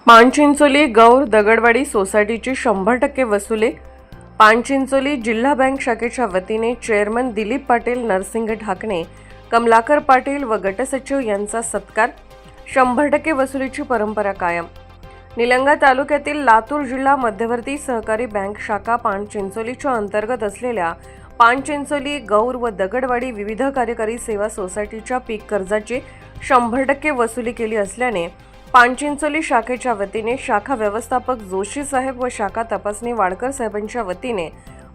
पानचिंचोली गौर दगडवाडी सोसायटीची 100% वसुली। पानचिंचोली जिल्हा बँक शाखेच्या वतीने चेअरमन दिलीप पाटील, नरसिंग ढाकणे, कमलाकर पाटील व गटसचिव यांचा सत्कार। 100% वसुलीची परंपरा कायम। निलंगा तालुक्यातील लातूर जिल्हा मध्यवर्ती सहकारी बँक शाखा पानचिंचोलीच्या अंतर्गत असलेल्या पानचिंचोली गौर व दगडवाडी विविध कार्यकारी सेवा सोसायटीच्या पीक कर्जाची 100% वसुली केली असल्याने पानचिंचोली शाखेच्या वतीने शाखा व्यवस्थापक जोशी साहेब व शाखा तपासणी वाडकर साहेबांच्या वतीने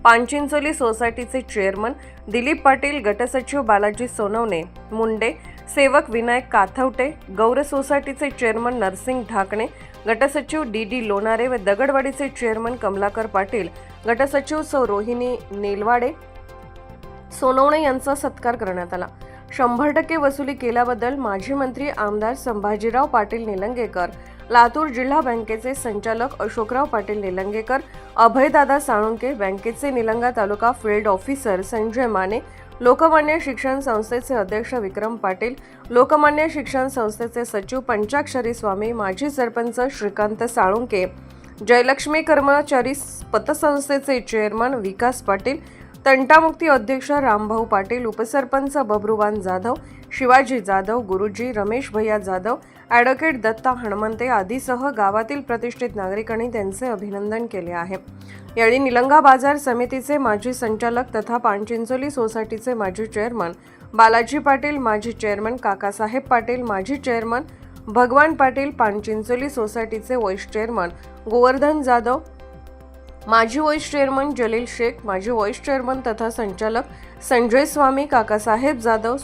पानचिंचोली सोसायटीचे चेअरमन दिलीप पाटील, गटसचिव बालाजी सोनवणे मुंडे, सेवक विनायक काथवटे, गौर सोसायटीचे चेअरमन नरसिंग ढाकणे, गटसचिव डी लोणारे व दगडवाडीचे चेअरमन कमलाकर पाटील, गटसचिव सौ रोहिणी नेलवाडे सोनवणे यांचा सत्कार करण्यात आला। 100% वसुली केल्याबद्दल माजी मंत्री आमदार संभाजीराव पाटील निलंगेकर, लातूर जिल्हा बँकेचे संचालक अशोकराव पाटील निलंगेकर, अभयदादा साळुंके, बँकेचे निलंगा तालुका फील्ड ऑफिसर संजय माने, लोकमान्य शिक्षण संस्थेचे अध्यक्ष विक्रम पाटील, लोकमान्य शिक्षण संस्थेचे सचिव पंचाक्षरी स्वामी, माजी सरपंच श्रीकांत साळुंके, जयलक्ष्मी कर्मचारी पतसंस्थेचे चेअरमन विकास पाटील, तंटामुक्ती अध्यक्ष रामभाऊ पाटील, उपसरपंच बबरूवान जाधव, शिवाजी जाधव, गुरुजी, रमेश भैया जाधव, ॲडव्होकेट दत्ता हणमंते आदीसह गावातील प्रतिष्ठित नागरिकांनी त्यांचे अभिनंदन केले आहे। यावेळी निलंगा बाजार समितीचे माजी संचालक तथा पानचिंचोली सोसायटीचे माजी चेअरमन बालाजी पाटील, माजी चेअरमन काकासाहेब पाटील, माजी चेअरमन भगवान पाटील, पानचिंचोली सोसायटीचे व्हाईस चेअरमन गोवर्धन जाधव, माजी व्हाईस चेअरमन जलील शेख, माजी व्हाईस चेअरमन तथा संचालक संजय स्वामी, काकासाहेब जाधव,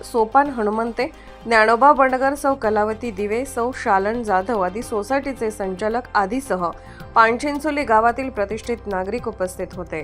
सोपान हनुमंते, ज्ञानोबा बंडगर, सौ कलावती दिवे, सौ शालन जाधव आदी सोसायटीचे संचालक आदीसह पानचिंचोली गावातील प्रतिष्ठित नागरिक उपस्थित होते।